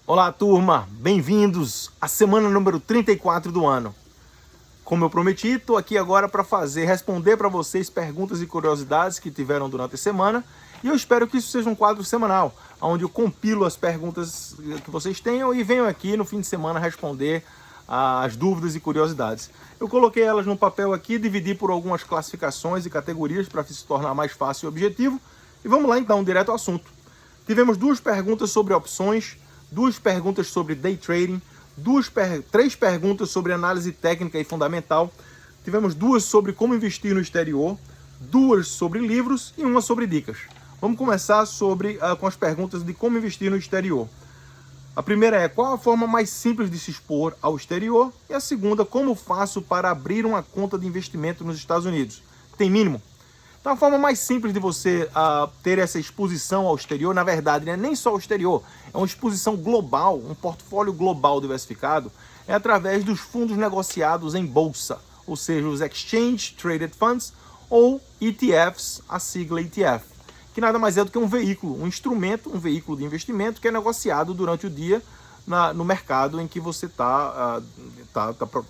Olá, turma! Bem-vindos à semana número 34 do ano. Como eu prometi, estou aqui agora para responder para vocês perguntas e curiosidades que tiveram durante a semana. E eu espero que isso seja um quadro semanal, onde eu compilo as perguntas que vocês tenham e venho aqui no fim de semana responder as dúvidas e curiosidades. Eu coloquei elas no papel aqui, dividi por algumas classificações e categorias para se tornar mais fácil e objetivo. E vamos lá então, direto ao assunto. Tivemos duas perguntas sobre opções, duas perguntas sobre day trading, três perguntas sobre análise técnica e fundamental, tivemos duas sobre como investir no exterior, duas sobre livros e uma sobre dicas. Vamos começar com as perguntas de como investir no exterior. A primeira é: qual a forma mais simples de se expor ao exterior? E a segunda: como faço para abrir uma conta de investimento nos Estados Unidos? Tem mínimo? Então, a forma mais simples de você ter essa exposição ao exterior, na verdade, né, nem só ao exterior, é uma exposição global, um portfólio global diversificado, é através dos fundos negociados em bolsa, ou seja, os Exchange Traded Funds ou ETFs, a sigla ETF, que nada mais é do que um veículo, um instrumento, um veículo de investimento que é negociado durante o dia no mercado em que você está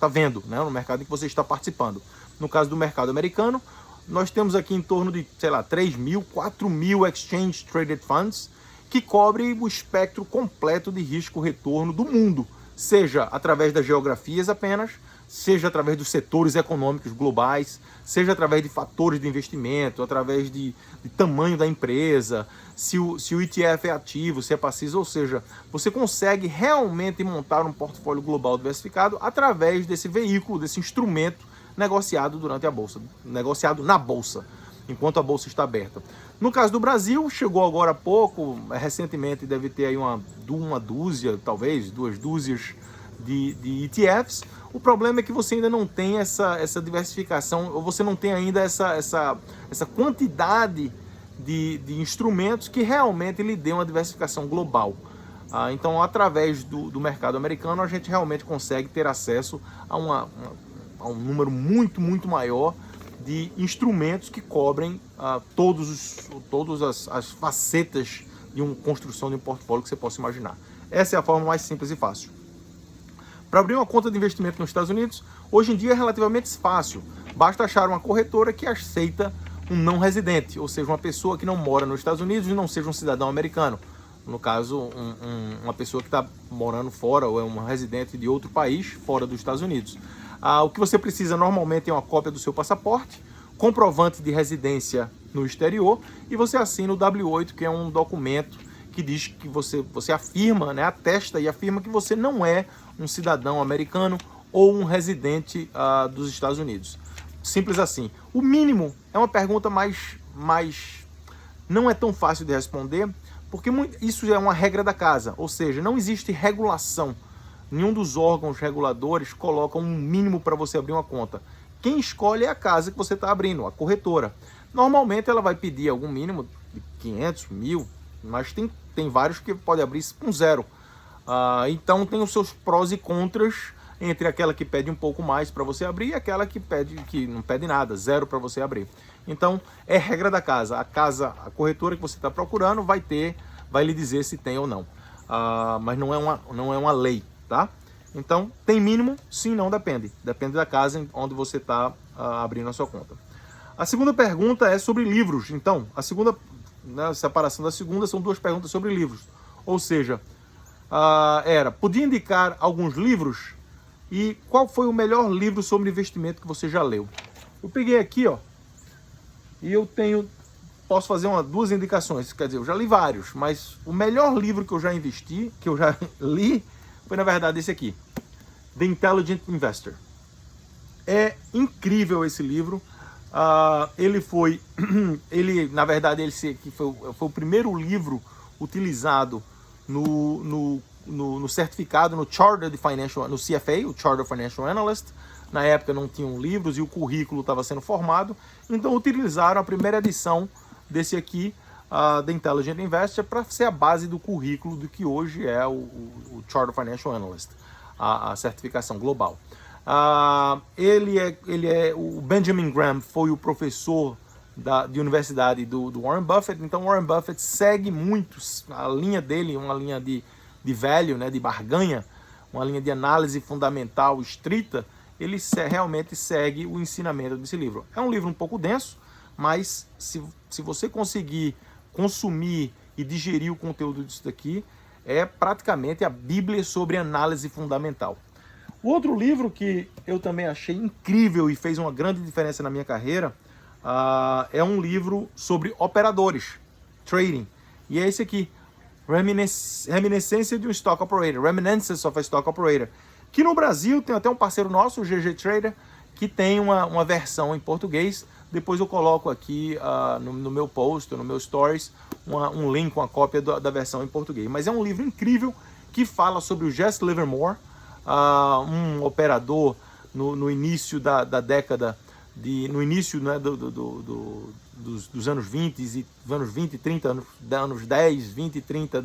vendo, né, no mercado em que você está participando. No caso do mercado americano, nós temos aqui em torno de, 3.000, 4.000 Exchange Traded Funds, que cobrem o espectro completo de risco-retorno do mundo, seja através das geografias apenas, seja através dos setores econômicos globais, seja através de fatores de investimento, através de tamanho da empresa, se o ETF é ativo, se é passivo, ou seja, você consegue realmente montar um portfólio global diversificado através desse veículo, desse instrumento negociado durante a bolsa, negociado na bolsa, enquanto a bolsa está aberta. No caso do Brasil, chegou agora há pouco, recentemente deve ter aí uma dúzia, talvez, duas dúzias de ETFs. O problema é que você ainda não tem essa diversificação, ou você não tem ainda essa quantidade de instrumentos que realmente lhe dê uma diversificação global. Então, através do mercado americano, a gente realmente consegue ter acesso a um número muito maior de instrumentos que cobrem todas as facetas de uma construção de um portfólio que você possa imaginar. Essa é a forma mais simples e fácil. Para abrir uma conta de investimento nos Estados Unidos, hoje em dia é relativamente fácil. Basta achar uma corretora que aceita um não residente, ou seja, uma pessoa que não mora nos Estados Unidos e não seja um cidadão americano. No caso, uma pessoa que está morando fora ou é um residente de outro país fora dos Estados Unidos. O que você precisa normalmente é uma cópia do seu passaporte, comprovante de residência no exterior, e você assina o W-8, que é um documento que diz que você afirma, né, atesta e afirma que você não é um cidadão americano ou um residente dos Estados Unidos. Simples assim. O mínimo é uma pergunta mais não é tão fácil de responder, porque isso é uma regra da casa, ou seja, não existe regulação. Nenhum dos órgãos reguladores coloca um mínimo para você abrir uma conta. Quem escolhe é a casa que você está abrindo, a corretora. Normalmente ela vai pedir algum mínimo de 500, 1.000, mas tem vários que pode abrir com zero. Então tem os seus prós e contras entre aquela que pede um pouco mais para você abrir e aquela que não pede nada, zero para você abrir. Então é regra da casa. A corretora que você está procurando vai lhe dizer se tem ou não. Mas não é uma lei. Tá? Então, tem mínimo? Sim, não, depende. Depende da casa onde você está abrindo a sua conta. A segunda pergunta é sobre livros. Então, a segunda, né, a separação da segunda são duas perguntas sobre livros. Ou seja, podia indicar alguns livros e qual foi o melhor livro sobre investimento que você já leu? Eu peguei aqui, ó, e posso fazer duas indicações. Quer dizer, eu já li vários, mas o melhor livro que eu já li, foi na verdade esse aqui, The Intelligent Investor. É incrível esse livro. Na verdade, esse foi o primeiro livro utilizado no certificado, no CFA, o Chartered Financial Analyst. Na época não tinham livros e o currículo estava sendo formado, então utilizaram a primeira edição desse aqui, The Intelligent Investor, para ser a base do currículo do que hoje é o Chartered Financial Analyst, a certificação global. O Benjamin Graham foi o professor de universidade do Warren Buffett, então Warren Buffett segue muito a linha dele, uma linha de value, né, de barganha, uma linha de análise fundamental estrita, ele realmente segue o ensinamento desse livro. É um livro um pouco denso, mas se você conseguir consumir e digerir o conteúdo disso daqui, é praticamente a Bíblia sobre análise fundamental. O outro livro que eu também achei incrível e fez uma grande diferença na minha carreira é um livro sobre operadores, trading. E é esse aqui, Reminiscência de um Stock Operator, Reminiscence of a Stock Operator, que no Brasil tem até um parceiro nosso, o GG Trader, que tem uma versão em português. Depois eu coloco aqui no meu post, no meu stories, um link, uma cópia da versão em português. Mas é um livro incrível que fala sobre o Jesse Livermore, um operador no início da década, no início, né, dos anos 20 e anos 20 e 30, anos 10, 20 e 30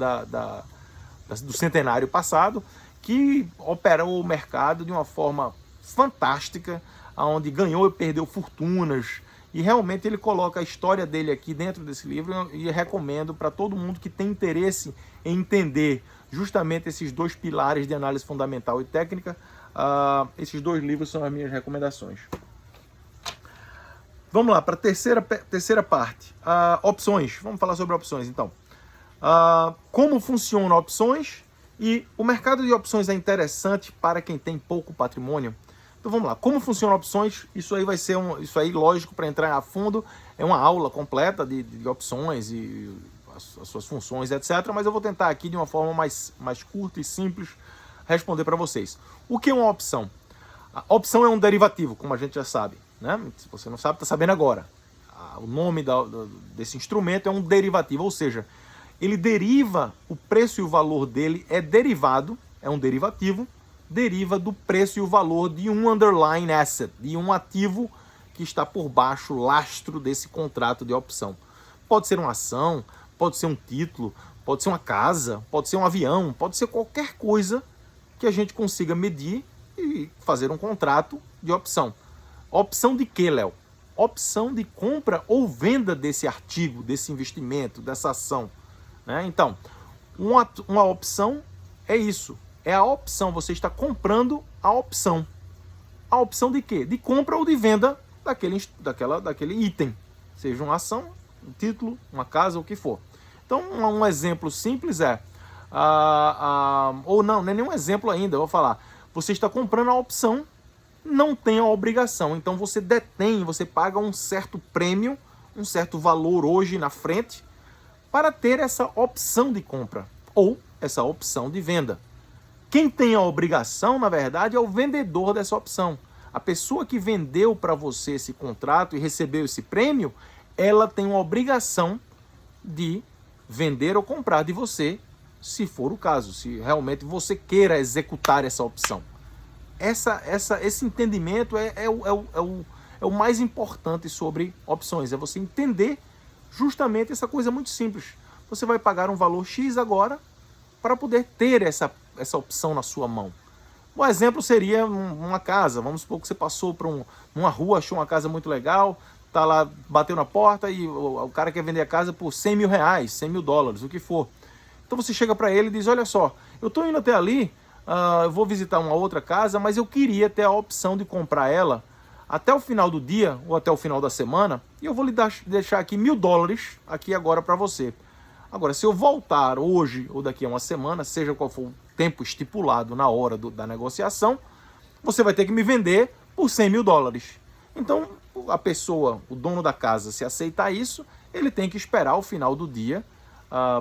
do centenário passado, que operou o mercado de uma forma fantástica, onde ganhou e perdeu fortunas. E realmente ele coloca a história dele aqui dentro desse livro, e recomendo para todo mundo que tem interesse em entender justamente esses dois pilares de análise fundamental e técnica. Esses dois livros são as minhas recomendações. Vamos lá para a terceira parte, opções. Vamos falar sobre opções então. Como funcionam opções, e o mercado de opções é interessante para quem tem pouco patrimônio. Então vamos lá, como funcionam opções? Isso aí vai ser lógico, para entrar a fundo, é uma aula completa de opções e as suas funções, etc. Mas eu vou tentar aqui de uma forma mais curta e simples responder para vocês. O que é uma opção? A opção é um derivativo, como a gente já sabe, né? Se você não sabe, está sabendo agora. O nome desse instrumento é um derivativo, ou seja, ele deriva, o preço e o valor dele é derivado, é um derivativo, deriva do preço e o valor de um underlying asset, de um ativo que está por baixo, lastro desse contrato de opção. Pode ser uma ação, pode ser um título, pode ser uma casa, pode ser um avião, pode ser qualquer coisa que a gente consiga medir e fazer um contrato de opção. Opção de quê, Léo? Opção de compra ou venda desse artigo, desse investimento, dessa ação. Né? Então, uma opção é isso. É a opção, você está comprando a opção. A opção de quê? De compra ou de venda daquele item. Seja uma ação, um título, uma casa, o que for. Então, um exemplo simples ou não é nenhum exemplo ainda, eu vou falar. Você está comprando a opção, não tem a obrigação. Então, você detém, você paga um certo prêmio, um certo valor hoje na frente, para ter essa opção de compra ou essa opção de venda. Quem tem a obrigação, na verdade, é o vendedor dessa opção. A pessoa que vendeu para você esse contrato e recebeu esse prêmio, ela tem uma obrigação de vender ou comprar de você, se for o caso, se realmente você queira executar essa opção. Esse entendimento é o mais importante sobre opções, é você entender justamente essa coisa muito simples. Você vai pagar um valor X agora para poder ter essa opção na sua mão. Um exemplo seria uma casa. Vamos supor que você passou por uma rua, achou uma casa muito legal, tá lá, bateu na porta e o cara quer vender a casa por 100 mil reais, 100 mil dólares, o que for. Então você chega para ele e diz, olha só, eu estou indo até ali, eu vou visitar uma outra casa, mas eu queria ter a opção de comprar ela até o final do dia ou até o final da semana, e eu vou lhe deixar aqui $1.000 aqui agora para você. Agora, se eu voltar hoje ou daqui a uma semana, seja qual for o tempo estipulado na hora da negociação, você vai ter que me vender por 100 mil dólares. Então, a pessoa, o dono da casa, se aceitar isso, ele tem que esperar o final do dia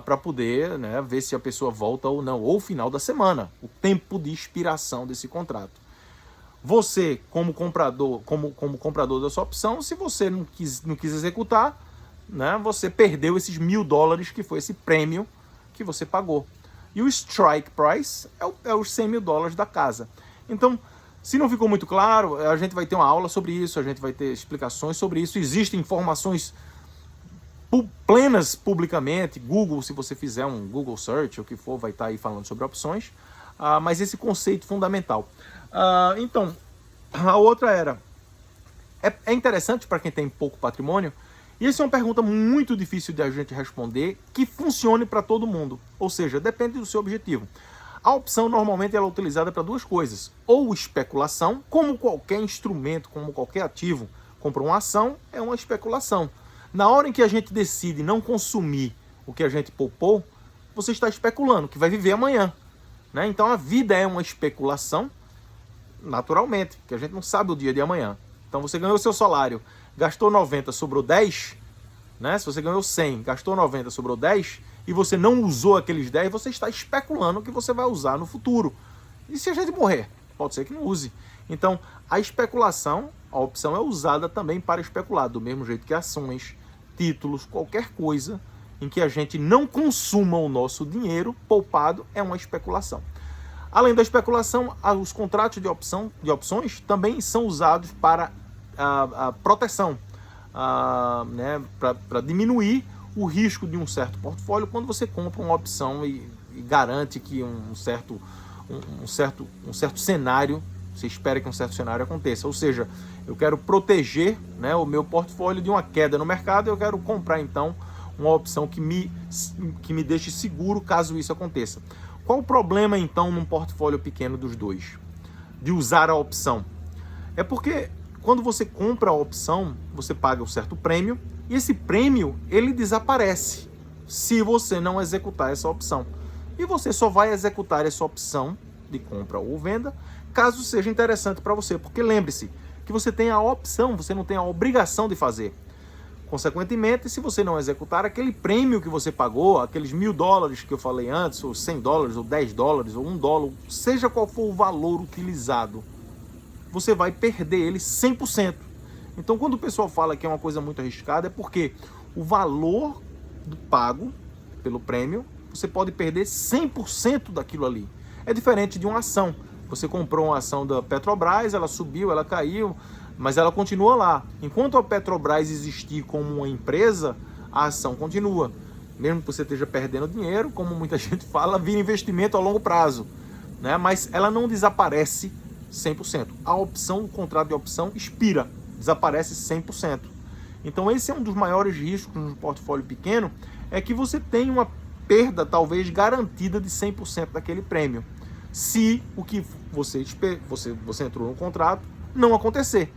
para poder, né, ver se a pessoa volta ou não, ou o final da semana, o tempo de expiração desse contrato. Você, como comprador, como comprador da sua opção, se você não quis executar, né, você perdeu esses $1.000, que foi esse prêmio que você pagou. E o strike price é os 100 mil dólares da casa. Então, se não ficou muito claro, a gente vai ter uma aula sobre isso, a gente vai ter explicações sobre isso. Existem informações plenas publicamente. Google, se você fizer um Google Search, ou o que for, vai estar aí falando sobre opções. Mas esse conceito fundamental. Então, a outra era... É interessante para quem tem pouco patrimônio E essa é uma pergunta muito difícil de a gente responder, que funcione para todo mundo. Ou seja, depende do seu objetivo. A opção normalmente ela é utilizada para duas coisas. Ou especulação, como qualquer instrumento, como qualquer ativo. Compra uma ação, é uma especulação. Na hora em que a gente decide não consumir o que a gente poupou, você está especulando que vai viver amanhã. Né? Então a vida é uma especulação, naturalmente, porque a gente não sabe o dia de amanhã. Então você ganhou o seu salário, gastou 90, sobrou 10, né? Se você ganhou 100, gastou 90, sobrou 10, e você não usou aqueles 10, você está especulando que você vai usar no futuro. E se a gente morrer? Pode ser que não use. Então, a especulação, a opção é usada também para especular, do mesmo jeito que ações, títulos, qualquer coisa em que a gente não consuma o nosso dinheiro poupado é uma especulação. Além da especulação, os contratos de opções também são usados para a proteção, né, para diminuir o risco de um certo portfólio quando você compra uma opção e garante que um certo cenário, você espera que um certo cenário aconteça. Ou seja, eu quero proteger, né, o meu portfólio de uma queda no mercado, eu quero comprar então uma opção que me deixe seguro caso isso aconteça. Qual o problema, então, num portfólio pequeno dos dois? De usar a opção? É porque quando você compra a opção, você paga um certo prêmio, e esse prêmio, ele desaparece se você não executar essa opção. E você só vai executar essa opção de compra ou venda, caso seja interessante para você. Porque lembre-se que você tem a opção, você não tem a obrigação de fazer. Consequentemente, se você não executar aquele prêmio que você pagou, aqueles $1.000 que eu falei antes, ou $100, ou $10, ou $1, seja qual for o valor utilizado, você vai perder ele 100%. Então, quando o pessoal fala que é uma coisa muito arriscada, é porque o valor do pago pelo prêmio, você pode perder 100% daquilo ali. É diferente de uma ação. Você comprou uma ação da Petrobras, ela subiu, ela caiu, mas ela continua lá. Enquanto a Petrobras existir como uma empresa, a ação continua. Mesmo que você esteja perdendo dinheiro, como muita gente fala, vira investimento a longo prazo, né? Mas ela não desaparece 100%. A opção, o contrato de opção expira, desaparece 100%. Então esse é um dos maiores riscos no portfólio pequeno, é que você tem uma perda talvez garantida de 100% daquele prêmio, se o que você entrou no contrato não acontecer.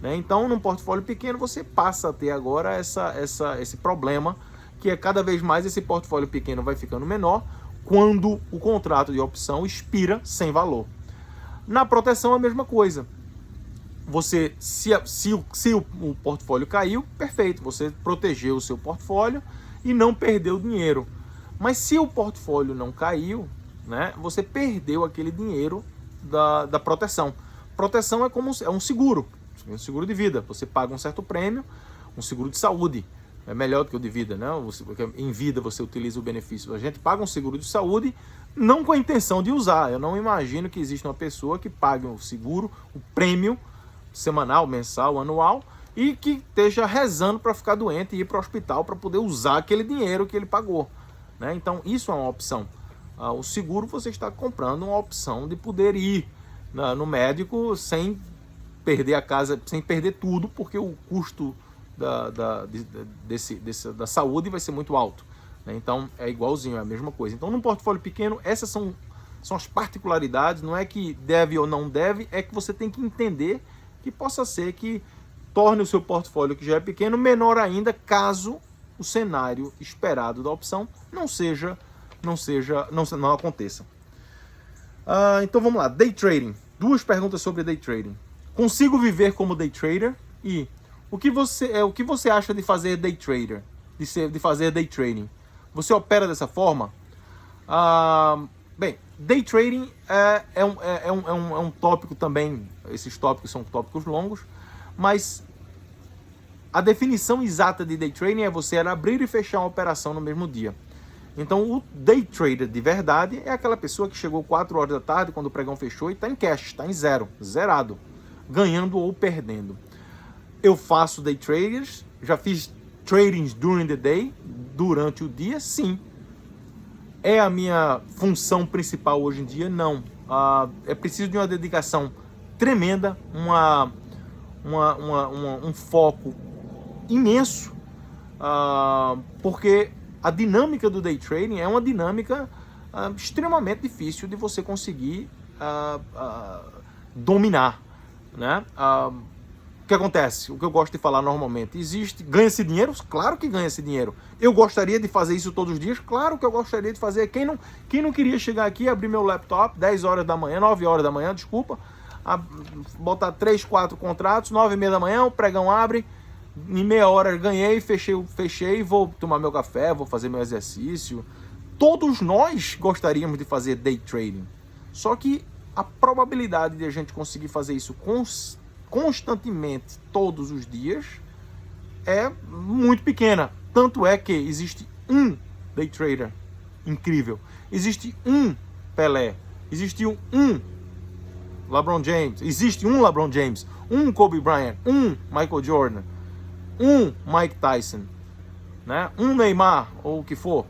Né? Então, num portfólio pequeno, você passa a ter agora esse problema, que é cada vez mais esse portfólio pequeno vai ficando menor quando o contrato de opção expira sem valor. Na proteção, a mesma coisa. Você, se o portfólio caiu, perfeito, você protegeu o seu portfólio e não perdeu dinheiro. Mas se o portfólio não caiu, né, você perdeu aquele dinheiro da proteção. Proteção é um seguro de vida. Você paga um certo prêmio, um seguro de saúde. É melhor do que o de vida, né? Porque em vida você utiliza o benefício. A gente paga um seguro de saúde não com a intenção de usar. Eu não imagino que exista uma pessoa que pague um seguro, um prêmio semanal, mensal, anual, e que esteja rezando para ficar doente e ir para o hospital para poder usar aquele dinheiro que ele pagou. Né? Então isso é uma opção. O seguro, você está comprando uma opção de poder ir no médico sem perder a casa, sem perder tudo, porque o custo da saúde vai ser muito alto. Né? Então é igualzinho, é a mesma coisa. Então num portfólio pequeno, essas são as particularidades. Não é que deve ou não deve, é que você tem que entender que possa ser que torne o seu portfólio, que já é pequeno, menor ainda, caso o cenário esperado da opção não aconteça. Então vamos lá, day trading. Duas perguntas sobre day trading. Consigo viver como day trader? E o que você acha de fazer day trader? De fazer day trading? Você opera dessa forma? Bem, day trading é um tópico também. Esses tópicos são tópicos longos, mas a definição exata de day trading é você abrir e fechar uma operação no mesmo dia. Então o day trader de verdade é aquela pessoa que chegou 4 horas da tarde quando o pregão fechou e está em cash, está em zerado, ganhando ou perdendo. Eu faço day traders, já fiz tradings during the day, durante o dia, sim. É a minha função principal hoje em dia? Não. É preciso de uma dedicação tremenda, um foco imenso, porque a dinâmica do day trading é uma dinâmica extremamente difícil de você conseguir dominar, né? O que acontece? O que eu gosto de falar normalmente, ganha-se dinheiro? Claro que ganha-se dinheiro. Eu gostaria de fazer isso todos os dias? Claro que eu gostaria de fazer. Quem não queria chegar aqui, abrir meu laptop 10 horas da manhã, 9 horas da manhã, desculpa, botar 3, 4 contratos, 9h30 da manhã, o pregão abre, em meia hora ganhei, fechei, vou tomar meu café, vou fazer meu exercício. Todos nós gostaríamos de fazer day trading. Só que a probabilidade de a gente conseguir fazer isso constantemente, todos os dias, é muito pequena. Tanto é que existe um day trader incrível. Existe um Pelé. Existe um LeBron James. Existe um LeBron James. Um Kobe Bryant. Um Michael Jordan. Um Mike Tyson. Né? Um Neymar, ou o que for.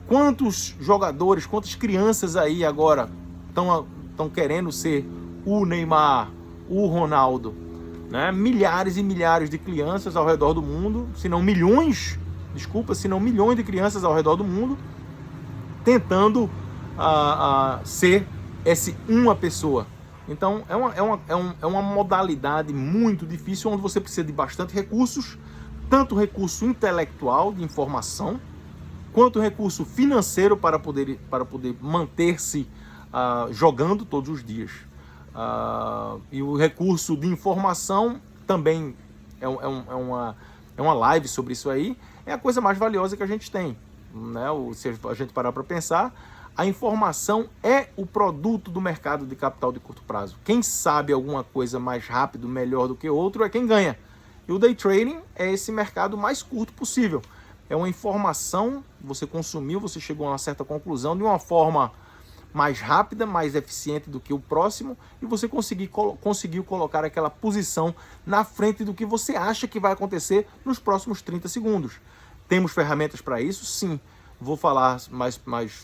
Quantos jogadores, quantas crianças aí agora estão querendo ser o Neymar, o Ronaldo, né? Milhares e milhares de crianças ao redor do mundo, se não milhões de crianças ao redor do mundo, tentando ser uma pessoa. Então é uma modalidade muito difícil, onde você precisa de bastante recursos, tanto recurso intelectual, de informação, quanto recurso financeiro para poder manter-se jogando todos os dias. E o recurso de informação também é uma live sobre isso aí, é a coisa mais valiosa que a gente tem, né? Se a gente parar para pensar, a informação é o produto do mercado de capital de curto prazo. Quem sabe alguma coisa mais rápido, melhor do que outro, é quem ganha. E o day trading é esse mercado mais curto possível. É uma informação, você consumiu, você chegou a uma certa conclusão de uma forma mais rápida, mais eficiente do que o próximo, e você conseguiu colocar aquela posição na frente do que você acha que vai acontecer nos próximos 30 segundos. Temos ferramentas para isso? Sim. Vou falar mais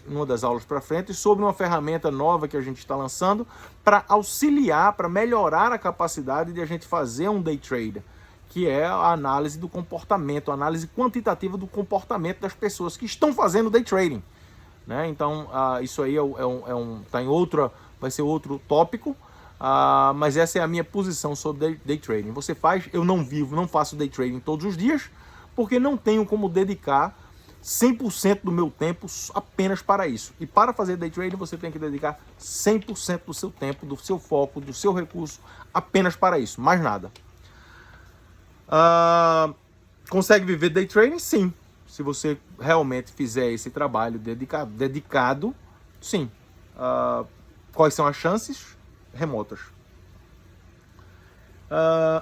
numa das aulas para frente sobre uma ferramenta nova que a gente está lançando para auxiliar, para melhorar a capacidade de a gente fazer um day trader, que é a análise do comportamento, a análise quantitativa do comportamento das pessoas que estão fazendo day trading, né? Então, isso aí vai ser outro tópico, mas essa é a minha posição sobre day trading. Eu não faço day trading todos os dias, porque não tenho como dedicar 100% do meu tempo apenas para isso. E para fazer day trading, você tem que dedicar 100% do seu tempo, do seu foco, do seu recurso, apenas para isso, mais nada. Consegue viver day trading? Sim. Se você realmente fizer esse trabalho dedicado, sim. Quais são as chances? Remotas.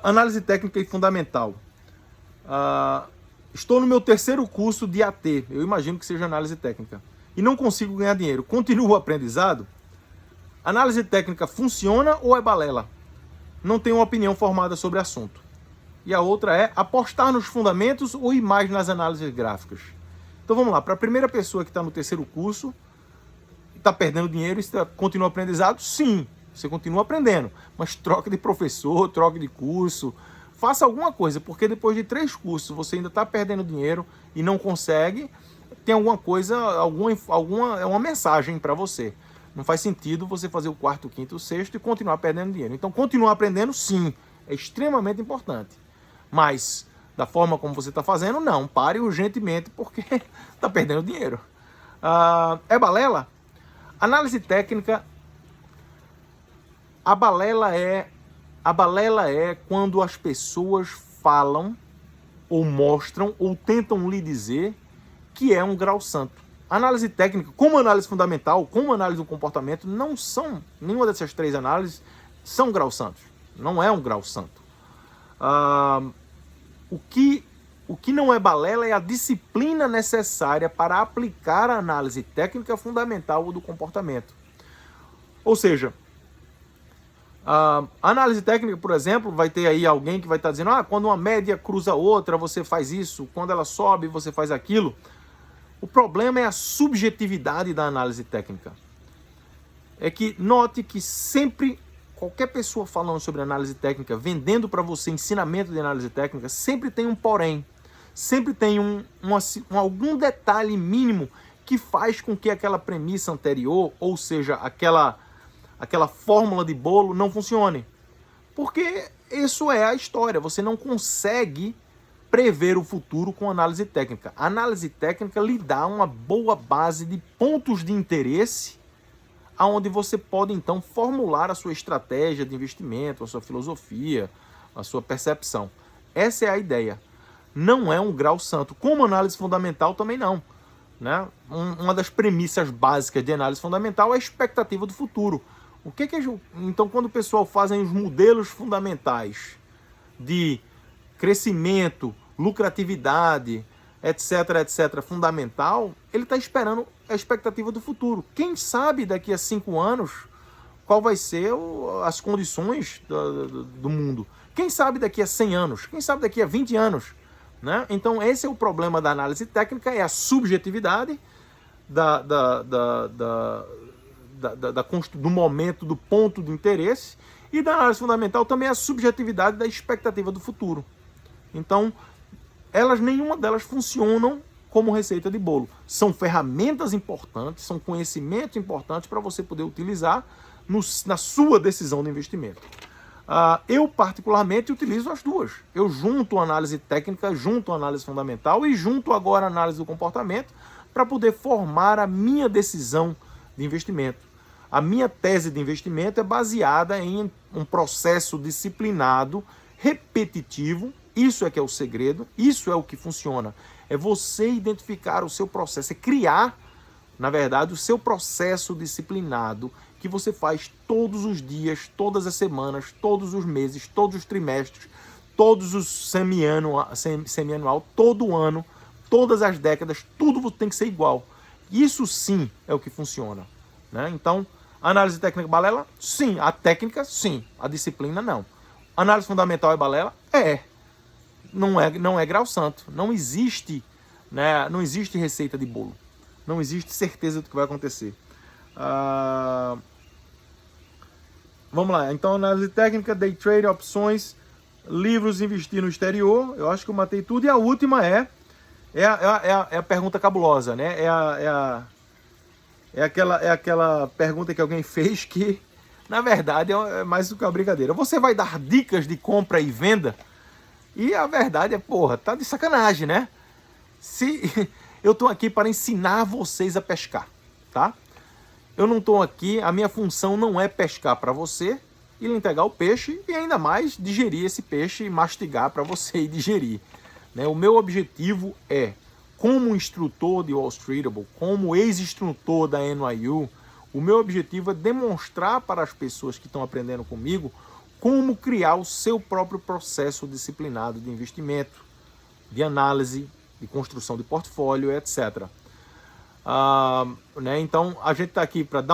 Análise técnica e fundamental. Estou no meu 3º curso de AT, eu imagino que seja análise técnica, e não consigo ganhar dinheiro. Continuo o aprendizado? Análise técnica funciona ou é balela? Não tenho uma opinião formada sobre o assunto. E a outra é apostar nos fundamentos ou ir mais nas análises gráficas. Então vamos lá, para a primeira pessoa que está no 3º curso, está perdendo dinheiro e continua o aprendizado? Sim, você continua aprendendo, mas troca de professor, troca de curso, faça alguma coisa, porque depois de 3 cursos você ainda está perdendo dinheiro e não consegue, tem alguma coisa, é uma mensagem para você. Não faz sentido você fazer o 4º, 5º, 6º e continuar perdendo dinheiro. Então continuar aprendendo, sim, é extremamente importante. Mas, da forma como você está fazendo, não. Pare urgentemente, porque está perdendo dinheiro. É balela? Análise técnica. A balela é quando as pessoas falam, ou mostram, ou tentam lhe dizer que é um grau santo. Análise técnica, como análise fundamental, como análise do comportamento, não são, nenhuma dessas 3 análises são graus santos. Não é um grau santo. O que não é balela é a disciplina necessária para aplicar a análise técnica fundamental do comportamento. Ou seja, a análise técnica, por exemplo, vai ter aí alguém que vai estar dizendo, quando uma média cruza outra, você faz isso, quando ela sobe, você faz aquilo. O problema é a subjetividade da análise técnica. É que note que sempre, qualquer pessoa falando sobre análise técnica, vendendo para você ensinamento de análise técnica, sempre tem um porém. sempre tem algum detalhe mínimo que faz com que aquela premissa anterior, ou seja, aquela fórmula de bolo não funcione. Porque isso é a história, você não consegue prever o futuro com análise técnica. A análise técnica lhe dá uma boa base de pontos de interesse, aonde você pode então formular a sua estratégia de investimento, a sua filosofia, a sua percepção. Essa é a ideia. Não é um grau santo. Como análise fundamental também não. Né? Uma das premissas básicas de análise fundamental é a expectativa do futuro. Então, quando o pessoal fazem os modelos fundamentais de crescimento, lucratividade, etc, fundamental, ele está esperando a expectativa do futuro. Quem sabe daqui a 5 anos qual vai ser as condições do mundo? Quem sabe daqui a 100 anos? Quem sabe daqui a 20 anos? Né? Então esse é o problema da análise técnica, é a subjetividade do momento, do ponto de interesse, e da análise fundamental também a subjetividade da expectativa do futuro. Então, nenhuma delas funcionam como receita de bolo. São ferramentas importantes, são conhecimentos importantes para você poder utilizar na sua decisão de investimento. Eu, particularmente, utilizo as duas. Eu junto a análise técnica, junto a análise fundamental e junto agora a análise do comportamento para poder formar a minha decisão de investimento. A minha tese de investimento é baseada em um processo disciplinado, repetitivo. Isso é que é o segredo, isso é o que funciona. É você identificar o seu processo, é criar, na verdade, o seu processo disciplinado que você faz todos os dias, todas as semanas, todos os meses, todos os trimestres, todos os semianual, todo ano, todas as décadas, tudo tem que ser igual. Isso sim é o que funciona. Né? Então, análise técnica balela? Sim. A técnica, sim. A disciplina, não. Análise fundamental é balela? É. Não é grau santo. Não existe, né? Não existe receita de bolo. Não existe certeza do que vai acontecer. Vamos lá. Então, análise técnica, day trade, opções, livros, investir no exterior. Eu acho que eu matei tudo. E a última é a pergunta cabulosa, né? É aquela pergunta que alguém fez que, na verdade, é mais do que uma brincadeira. Você vai dar dicas de compra e venda? E a verdade é, tá de sacanagem, né? Eu tô aqui para ensinar vocês a pescar, tá? Eu não tô aqui, a minha função não é pescar para você e lhe entregar o peixe e ainda mais digerir esse peixe e mastigar para você e digerir. Né? O meu objetivo é, como instrutor de Wall Streetable, como ex-instrutor da NYU, o meu objetivo é demonstrar para as pessoas que estão aprendendo comigo como criar o seu próprio processo disciplinado de investimento, de análise, de construção de portfólio, etc. Né? Então, a gente está aqui para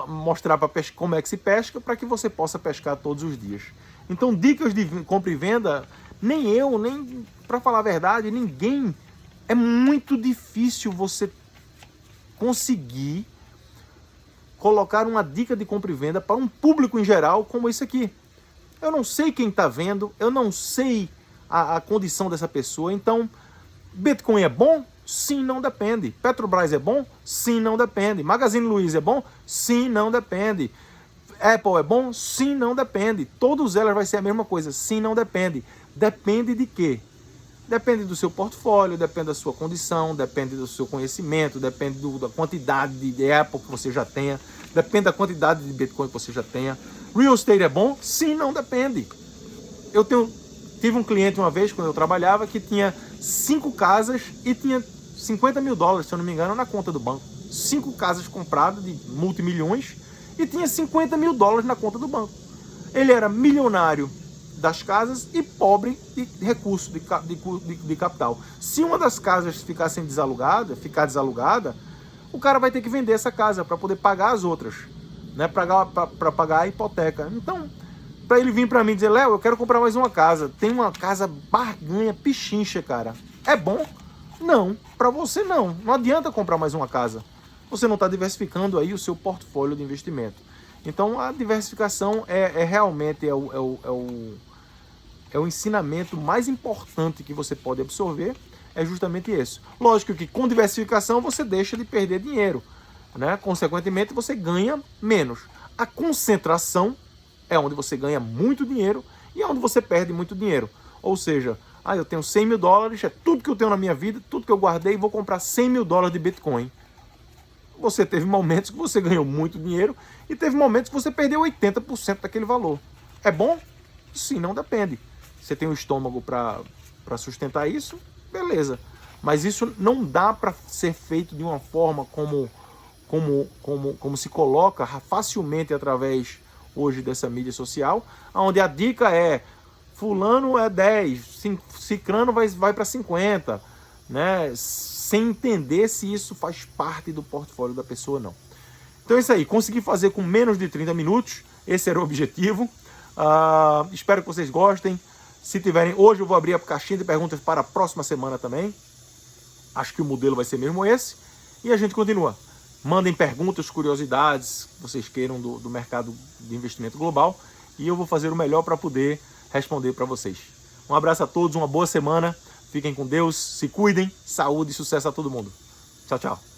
mostrar como é que se pesca, para que você possa pescar todos os dias. Então, dicas de compra e venda, nem para falar a verdade, ninguém... É muito difícil você conseguir colocar uma dica de compra e venda para um público em geral como esse aqui. Eu não sei quem está vendo, eu não sei a condição dessa pessoa. Então, Bitcoin é bom? Sim, não depende. Petrobras é bom? Sim, não depende. Magazine Luiza é bom? Sim, não depende. Apple é bom? Sim, não depende. Todas elas vai ser a mesma coisa. Sim, não depende. Depende de quê? Depende do seu portfólio, depende da sua condição, depende do seu conhecimento, depende da quantidade de Apple que você já tenha, depende da quantidade de Bitcoin que você já tenha. Real estate é bom? Sim, não depende. Tive um cliente uma vez, quando eu trabalhava, que tinha 5 casas e tinha $50 mil, se eu não me engano, na conta do banco. 5 casas compradas de multimilhões e tinha $50 mil na conta do banco. Ele era milionário das casas e pobre de recursos, de capital. Se uma das casas ficar desalugada, o cara vai ter que vender essa casa para poder pagar as outras, né? Para pagar a hipoteca. Então, para ele vir para mim e dizer, Léo, eu quero comprar mais uma casa. Tem uma casa barganha, pichincha, cara. É bom? Não. Para você, não. Não adianta comprar mais uma casa. Você não está diversificando aí o seu portfólio de investimento. Então, a diversificação realmente o ensinamento mais importante que você pode absorver. é justamente isso. Lógico que com diversificação você deixa de perder dinheiro, né? Consequentemente você ganha menos. A concentração é onde você ganha muito dinheiro e é onde você perde muito dinheiro. Ou seja, eu tenho 100 mil dólares, é tudo que eu tenho na minha vida, tudo que eu guardei, vou comprar 100 mil dólares de Bitcoin. Você teve momentos que você ganhou muito dinheiro e teve momentos que você perdeu 80% daquele valor. É bom? Sim, não depende. Você tem o estômago para sustentar isso, beleza. Mas isso não dá para ser feito de uma forma como se coloca facilmente através hoje dessa mídia social, onde a dica é fulano é 10, cicrano vai para 50, né? Sem entender se isso faz parte do portfólio da pessoa ou não. Então é isso aí, consegui fazer com menos de 30 minutos, esse era o objetivo. Espero que vocês gostem. Se tiverem, hoje eu vou abrir a caixinha de perguntas para a próxima semana também. Acho que o modelo vai ser mesmo esse. E a gente continua. Mandem perguntas, curiosidades que vocês queiram do mercado de investimento global. E eu vou fazer o melhor para poder responder para vocês. Um abraço a todos, uma boa semana. Fiquem com Deus, se cuidem, saúde e sucesso a todo mundo. Tchau, tchau.